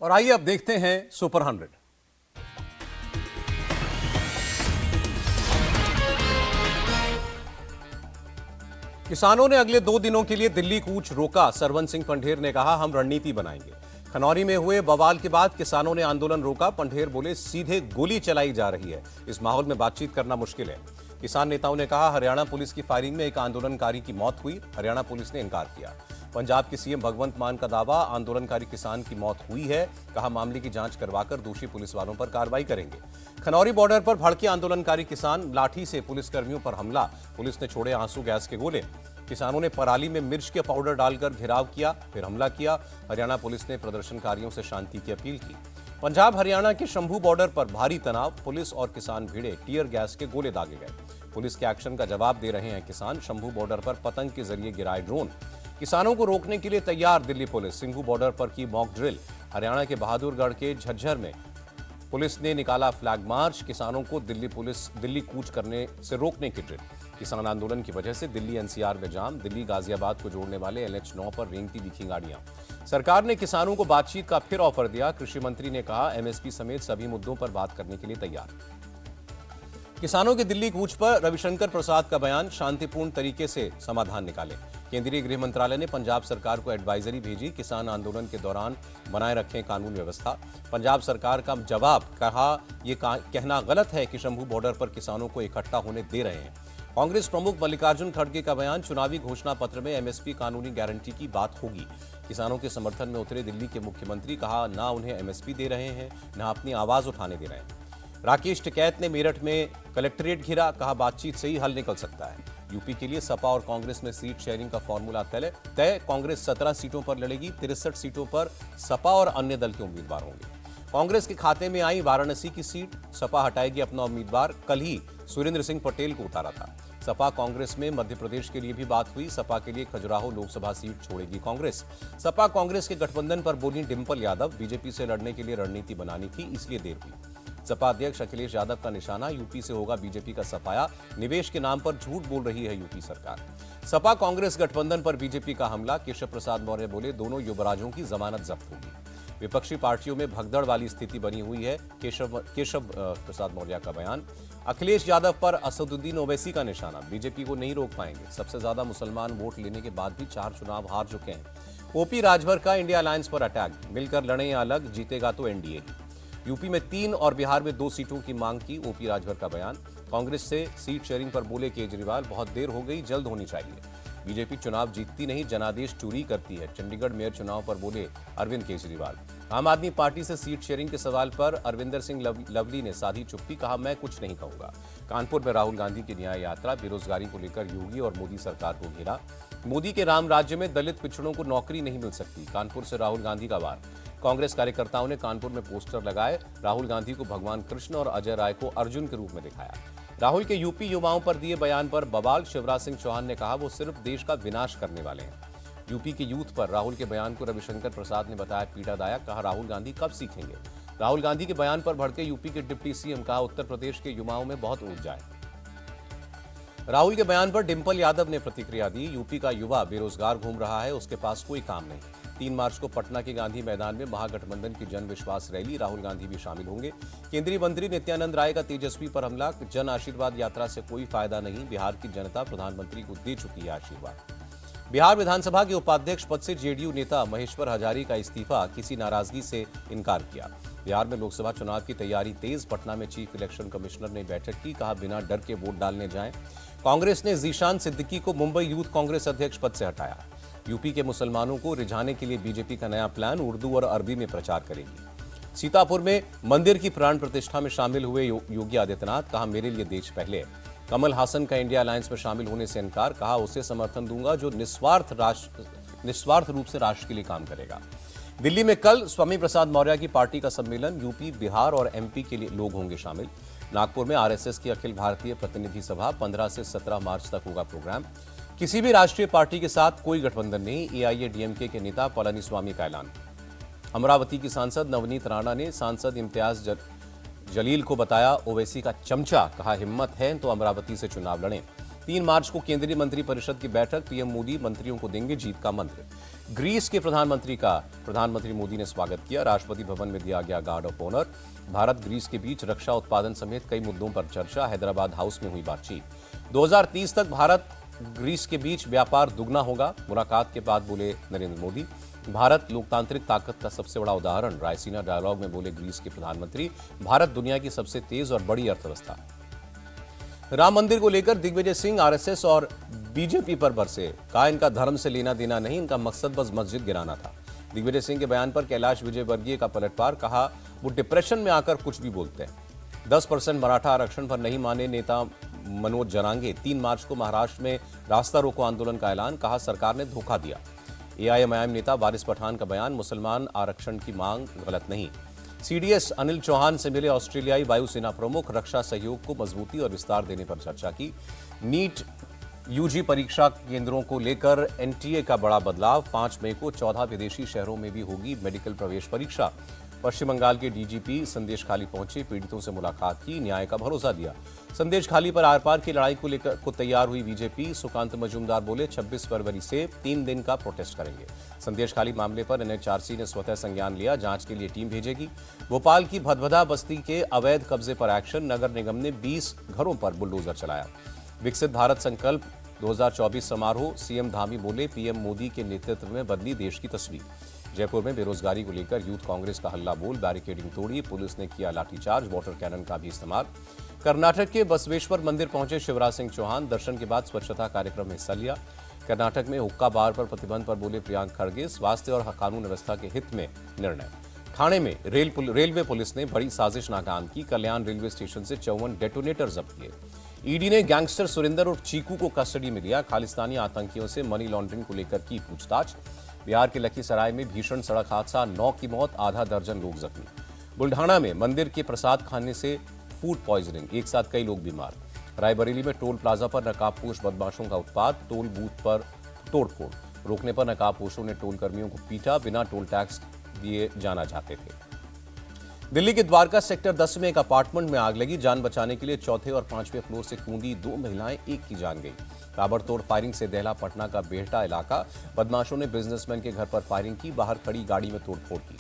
और आइए अब देखते हैं सुपर 100। किसानों ने अगले 2 दिनों के लिए दिल्ली कूच रोका। सरवन सिंह पंढेर ने कहा, हम रणनीति बनाएंगे। खनौरी में हुए बवाल के बाद किसानों ने आंदोलन रोका। पंढेर बोले, सीधे गोली चलाई जा रही है, इस माहौल में बातचीत करना मुश्किल है। किसान नेताओं ने कहा, हरियाणा पुलिस की फायरिंग में एक आंदोलनकारी की मौत हुई, हरियाणा पुलिस ने इनकार किया। पंजाब के सीएम भगवंत मान का दावा, आंदोलनकारी किसान की मौत हुई है, कहा मामले की जांच करवाकर दोषी पुलिस वालों पर कार्रवाई करेंगे। खनौरी बॉर्डर पर भड़के आंदोलनकारी किसान, लाठी से पुलिसकर्मियों पर हमला, पुलिस ने छोड़े आंसू गैस के गोले। किसानों ने पराली में मिर्च के पाउडर डालकर घेराव किया, फिर हमला किया। हरियाणा पुलिस ने प्रदर्शनकारियों से शांति की अपील की। पंजाब हरियाणा के शंभू बॉर्डर पर भारी तनाव, पुलिस और किसान भिड़े, टीयर गैस के गोले दागे गए। पुलिस के एक्शन का जवाब दे रहे हैं किसान। शंभू बॉर्डर पर पतंग के जरिए गिराए ड्रोन। किसानों को रोकने के लिए तैयार दिल्ली पुलिस। सिंघू बॉर्डर पर की मॉक ड्रिल। हरियाणा के बहादुरगढ़ के झज्जर में पुलिस ने निकाला फ्लैग मार्च। किसानों को दिल्ली कूच करने से रोकने की ड्रिल। किसान आंदोलन की वजह से दिल्ली एनसीआर में जाम। दिल्ली गाजियाबाद को जोड़ने वाले NH9 पर रेंगती दिखी गाड़ियां। सरकार ने किसानों को बातचीत का फिर ऑफर दिया। कृषि मंत्री ने कहा, MSP समेत सभी मुद्दों पर बात करने के लिए तैयार। किसानों के दिल्ली कूच पर रविशंकर प्रसाद का बयान, शांतिपूर्ण तरीके से समाधान निकाले। केंद्रीय गृह मंत्रालय ने पंजाब सरकार को एडवाइजरी भेजी, किसान आंदोलन के दौरान बनाए रखें कानून व्यवस्था। पंजाब सरकार का जवाब, कहा यह कहना गलत है कि शंभू बॉर्डर पर किसानों को इकट्ठा होने दे रहे हैं। कांग्रेस प्रमुख मल्लिकार्जुन खड़गे का बयान, चुनावी घोषणा पत्र में MSP कानूनी गारंटी की बात होगी। किसानों के समर्थन में उतरे दिल्ली के मुख्यमंत्री, कहा ना उन्हें MSP दे रहे हैं, ना अपनी आवाज उठाने दे रहे हैं। राकेश टिकैत ने मेरठ में कलेक्ट्रेट घिरा, कहा बातचीत से ही हल निकल सकता है। यूपी के लिए सपा और कांग्रेस में सीट शेयरिंग का फॉर्मूला तय। कांग्रेस 17 सीटों पर लड़ेगी, 63 सीटों पर सपा और अन्य दल के उम्मीदवार होंगे। कांग्रेस के खाते में आई वाराणसी की सीट, सपा हटाएगी अपना उम्मीदवार। कल ही सुरेंद्र सिंह पटेल को उतारा था। सपा कांग्रेस में मध्य प्रदेश के लिए भी बात हुई। सपा के लिए खजुराहो लोकसभा सीट छोड़ेगी कांग्रेस। सपा कांग्रेस के गठबंधन पर बोली डिंपल यादव, बीजेपी से लड़ने के लिए रणनीति बनानी थी, इसलिए देर हुई। सपा अध्यक्ष अखिलेश यादव का निशाना, यूपी से होगा बीजेपी का सफाया, निवेश के नाम पर झूठ बोल रही है यूपी सरकार। सपा कांग्रेस गठबंधन पर बीजेपी का हमला, केशव प्रसाद मौर्य बोले, दोनों युवराजों की जमानत जब्त होगी। विपक्षी पार्टियों में भगदड़ वाली स्थिति बनी हुई है, केशव प्रसाद मौर्य का बयान। अखिलेश यादव पर असदुद्दीन ओवैसी का निशाना, बीजेपी को नहीं रोक पाएंगे। सबसे ज्यादा मुसलमान वोट लेने के बाद भी 4 चुनाव हार चुके हैं। ओपी राजभर का इंडिया अलायंस पर अटैक, मिलकर लड़ें या अलग, जीतेगा तो एनडीए ही। यूपी में 3 और बिहार में 2 सीटों की मांग की, ओपी राजभर का बयान। कांग्रेस से सीट शेयरिंग पर बोले केजरीवाल, बहुत देर हो गई, जल्द होनी चाहिए। बीजेपी चुनाव जीतती नहीं, जनादेश चोरी करती है, चंडीगढ़ मेयर चुनाव पर बोले अरविंद केजरीवाल। आम आदमी पार्टी से सीट शेयरिंग के सवाल पर अरविंदर सिंह लवली ने साधी चुप्पी, कहा मैं कुछ नहीं कहूंगा। कानपुर में राहुल गांधी की न्याय यात्रा, बेरोजगारी को लेकर योगी और मोदी सरकार को घेरा। मोदी के राम राज्य में दलित पिछड़ों को नौकरी नहीं मिल सकती, कानपुर से राहुल गांधी का वार। कांग्रेस कार्यकर्ताओं ने कानपुर में पोस्टर लगाए, राहुल गांधी को भगवान कृष्ण और अजय राय को अर्जुन के रूप में दिखाया। राहुल के यूपी युवाओं पर दिए बयान पर बवाल, शिवराज सिंह चौहान ने कहा वो सिर्फ देश का विनाश करने वाले हैं। यूपी के यूथ पर राहुल के बयान को रविशंकर प्रसाद ने बताया पीड़ादायक, कहा राहुल गांधी कब सीखेंगे। राहुल गांधी के बयान पर भड़के यूपी के डिप्टी सीएम, कहा उत्तर प्रदेश के युवाओं में बहुत ऊर्जा है। राहुल के बयान पर डिंपल यादव ने प्रतिक्रिया दी, यूपी का युवा बेरोजगार घूम रहा है, उसके पास कोई काम नहीं। 3 मार्च को पटना के गांधी मैदान में महागठबंधन की जन विश्वास रैली, राहुल गांधी भी शामिल होंगे। केंद्रीय मंत्री नित्यानंद राय का तेजस्वी पर हमला, जन आशीर्वाद यात्रा से कोई फायदा नहीं, बिहार की जनता प्रधानमंत्री को दे चुकी है आशीर्वाद। बिहार विधानसभा के उपाध्यक्ष पद से जेडीयू नेता महेश्वर हजारी का इस्तीफा, किसी नाराजगी से इनकार किया। बिहार में लोकसभा चुनाव की तैयारी तेज, पटना में चीफ इलेक्शन कमिश्नर ने बैठक की, कहा बिना डर के वोट डालने जाएं। कांग्रेस ने जीशान सिद्दीकी को मुंबई यूथ कांग्रेस अध्यक्ष पद से हटाया। यूपी के मुसलमानों को रिझाने के लिए बीजेपी का नया प्लान, उर्दू और अरबी में प्रचार करेगी। सीतापुर में मंदिर की प्राण प्रतिष्ठा में शामिल हुए योगी आदित्यनाथ, कहा मेरे लिए देश पहले। कमल हासन का इंडिया अलायंस में शामिल होने से इनकार, कहा उसे समर्थन दूंगा जो निस्वार्थ रूप से राष्ट्र के लिए काम करेगा। दिल्ली में कल स्वामी प्रसाद मौर्य की पार्टी का सम्मेलन, यूपी, बिहार और एमपी के लिए लोग होंगे शामिल। नागपुर में आरएसएस की अखिल भारतीय प्रतिनिधि सभा, 15 से 17 मार्च तक होगा प्रोग्राम। किसी भी राष्ट्रीय पार्टी के साथ कोई गठबंधन नहीं, एआईएडीएमके के नेता पलानीस्वामी का ऐलान। अमरावती की सांसद नवनीत राणा ने सांसद इम्तियाज जलील को बताया ओवैसी का चमचा, कहा हिम्मत है तो अमरावती से चुनाव लड़ें। 3 मार्च को केंद्रीय मंत्रिपरिषद की बैठक, पीएम मोदी मंत्रियों को देंगे जीत का मंत्र। ग्रीस के प्रधानमंत्री मोदी ने स्वागत किया, राष्ट्रपति भवन में दिया गया guard of honour. Bharat Greece के बीच रक्षा उत्पादन समेत कई मुद्दों पर चर्चा, हैदराबाद हाउस में हुई बातचीत। 2030 तक भारत ग्रीस के बीच व्यापार दुगना होगा, मुलाकात के बाद बोले नरेंद्र मोदी। भारत लोकतांत्रिक ताकत का सबसे बड़ा उदाहरण, रायसीना डायलॉग में बोले ग्रीस के प्रधानमंत्री। भारत दुनिया की सबसे तेज और बड़ी अर्थव्यवस्था। राम मंदिर को लेकर दिग्विजय सिंह आरएसएस और बीजेपी पर बरसे, कहा इनका धर्म से लेना देना नहीं, इनका मकसद बस मस्जिद गिराना था। दिग्विजय सिंह के बयान पर कैलाश विजयवर्गीय का पलटवार, कहा वो डिप्रेशन में आकर कुछ भी बोलते हैं। 10% मराठा आरक्षण पर नहीं माने नेता मनोज जरांगे। 3 मार्च को महाराष्ट्र में रास्ता रोको आंदोलन का ऐलान, कहा सरकार ने धोखा दिया। एआईएमआईएम नेता वारिस पठान का बयान, मुसलमान आरक्षण की मांग गलत नहीं। सीडीएस अनिल चौहान से मिले ऑस्ट्रेलियाई वायुसेना प्रमुख, रक्षा सहयोग को मजबूती और विस्तार देने पर चर्चा की। नीट यूजी परीक्षा केंद्रों को लेकर एनटीए का बड़ा बदलाव, 5 मई को 14 विदेशी शहरों में भी होगी मेडिकल प्रवेश परीक्षा। पश्चिम बंगाल के डीजीपी संदेश खाली पहुंचे, पीड़ितों से मुलाकात की, न्याय का भरोसा दिया। संदेश खाली पर आर पार की लड़ाई को लेकर तैयार हुई बीजेपी। सुकांत मजूमदार बोले 26 फरवरी से 3 दिन का प्रोटेस्ट करेंगे। संदेश खाली मामले पर एनएचआरसी ने स्वतः संज्ञान लिया, जांच के लिए टीम भेजेगी। भोपाल की भदभदा बस्ती के अवैध कब्जे पर एक्शन, नगर निगम ने 20 घरों पर बुलडोजर चलाया। विकसित भारत संकल्प 2024 समारोह, सीएम धामी बोले पीएम मोदी के नेतृत्व में बदली देश की तस्वीर। जयपुर में बेरोजगारी को लेकर यूथ कांग्रेस का हल्ला बोल, बैरिकेडिंग तोड़ी, पुलिस ने किया लाठीचार्ज, वाटर कैनन का भी इस्तेमाल। कर्नाटक के बसवेश्वर मंदिर पहुंचे शिवराज सिंह चौहान, दर्शन के बाद स्वच्छता कार्यक्रम में हिस्सा लिया। कर्नाटक में हुक्का बार पर प्रतिबंध पर बोले प्रियांक खड़गे, स्वास्थ्य और कानून व्यवस्था के हित में निर्णय। ठाणे में रेलवे पुलिस ने बड़ी साजिश नाकाम की, कल्याण रेलवे स्टेशन से 54 डेटोनेटर जब्त किए। ईडी ने गैंगस्टर सुरेंद्र और चीकू को कस्टडी में लिया, खालिस्तानी आतंकियों से मनी लॉन्ड्रिंग को लेकर की पूछताछ। बिहार के लखीसराय में भीषण सड़क हादसा, 9 की मौत, आधा दर्जन लोग जख्मी। बुल्ढाना में मंदिर के प्रसाद खाने से फूड पॉइजनिंग, एक साथ कई लोग बीमार। रायबरेली में टोल प्लाजा पर नकाबपोश बदमाशों का उत्पात, टोल बूथ पर तोड़फोड़, रोकने पर नकाबपोशों ने टोल कर्मियों को पीटा, बिना टोल टैक्स दिए जाना चाहते थे। दिल्ली के द्वारका सेक्टर 10 में एक अपार्टमेंट में आग लगी, जान बचाने के लिए 4थे और 5वें फ्लोर से कूदी 2 महिलाएं, एक की जान गई। ताबड़तोड़ फायरिंग से दहला पटना का बेहटा इलाका, बदमाशों ने बिजनेसमैन के घर पर फायरिंग की, बाहर खड़ी गाड़ी में तोड़फोड़ की।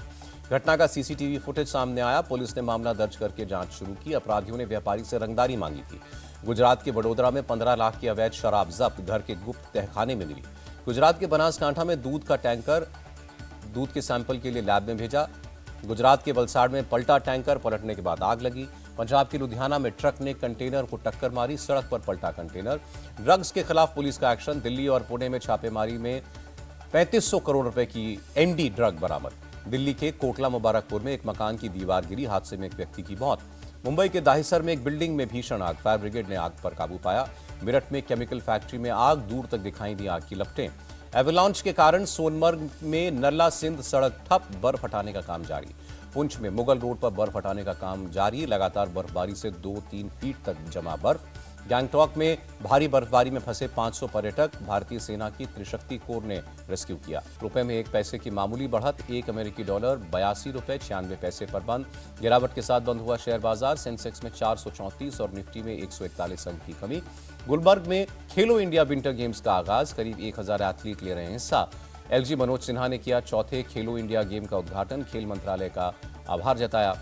घटना का सीसीटीवी फुटेज सामने आया, पुलिस ने मामला दर्ज करके जांच शुरू की। अपराधियों ने व्यापारी से रंगदारी मांगी थी। गुजरात के वडोदरा में 15 लाख की अवैध शराब जब्त, घर के गुप्त तहखाने में मिली। गुजरात के बनासकांठा में दूध का टैंकर दूध के सैंपल के लिए लैब में भेजा। गुजरात के वलसाड़ में पलटा टैंकर, पलटने के बाद आग लगी। पंजाब के लुधियाना में ट्रक ने कंटेनर को टक्कर मारी, सड़क पर पलटा कंटेनर। ड्रग्स के खिलाफ पुलिस का एक्शन, दिल्ली और पुणे में छापेमारी में 3500 करोड़ रुपए की एमडी ड्रग बरामद। दिल्ली के कोटला मुबारकपुर में एक मकान की दीवार गिरी, हादसे में एक व्यक्ति की मौत। मुंबई के दाहिसर में एक बिल्डिंग में भीषण आग, फायर ब्रिगेड ने आग पर काबू पाया। मेरठ में केमिकल फैक्ट्री में आग, दूर तक दिखाई दी आग की लपटें। एवलांच के कारण सोनमर्ग में नल्ला सिंध सड़क ठप, बर्फ हटाने का काम जारी। पुंछ में मुगल रोड पर बर्फ हटाने का काम जारी, लगातार बर्फबारी से 2-3 फीट तक जमा बर्फ। गैंगटॉक में भारी बर्फबारी में फंसे 500 पर्यटक, भारतीय सेना की त्रिशक्ति कोर ने रेस्क्यू किया। रुपए में 1 पैसे की मामूली बढ़त, 1 अमेरिकी डॉलर 82 रुपए 96 पैसे पर बंद। गिरावट के साथ बंद हुआ शेयर बाजार, सेंसेक्स में 434 और निफ्टी में 141 अंक की कमी। गुलबर्ग में खेलो इंडिया विंटर गेम्स का आगाज, करीब 1000 एथलीट ले रहे हैं हिस्सा। एलजी मनोज सिन्हा ने किया 4थे खेलो इंडिया गेम का उद्घाटन, खेल मंत्रालय का आभार जताया।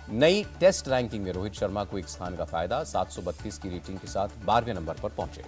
नई टेस्ट रैंकिंग में रोहित शर्मा को एक स्थान का फायदा, 732 की रेटिंग के साथ 12वें नंबर पर पहुंचे।